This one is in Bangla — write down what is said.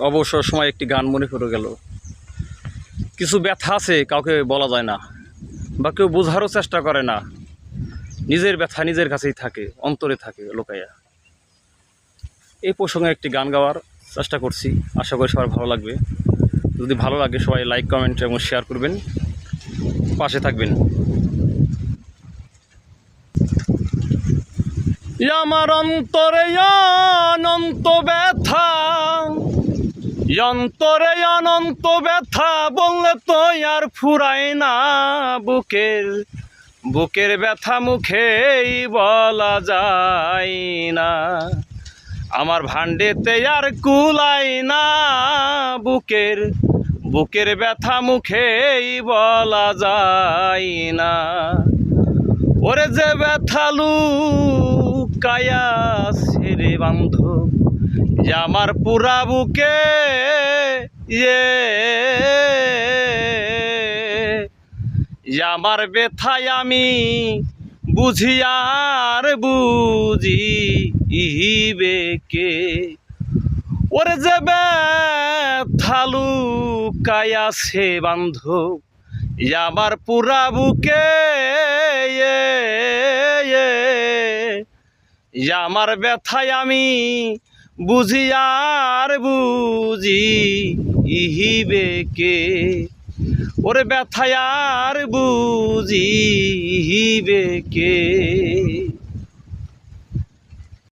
অবসর সময় একটি গান মনে পড়ে গেল। কিছু ব্যথা আছে কাউকে বলা যায় না, বা কেউ বোঝারও চেষ্টা করে না। নিজের ব্যথা নিজের কাছেই থাকে, অন্তরে থাকে লোকাইয়া। এই প্রসঙ্গে একটি গান গাওয়ার চেষ্টা করছি, আশা করি সবার ভালো লাগবে। যদি ভালো লাগে সবাই লাইক, কমেন্ট এবং শেয়ার করবেন, পাশে থাকবেন। আমার অন্তরে অনন্ত ব্যথা, অন্তরে অনন্ত ব্যথা বললে তো আর ফুরায় না। বুকের ব্যথা মুখেই বলা যায় না। আমার ভান্ডেতে আর কুলাই না। বুকের ব্যথা মুখেই বলা যায় না। ওরে যে ব্যথা লুকায়া ছেড়ে বান্ধব আমার পুরা বুকে, আমার ব্যথায় আমি বুঝি আর বুঝিবে কে। ওরে যে ব্যথা লুকায়াছে বান্ধব আমার পুরা বুকে, আমার ব্যথায় আমি বুঝি আর বুঝিবে কে। ওরে ব্যথায় আর বুঝিবে কে।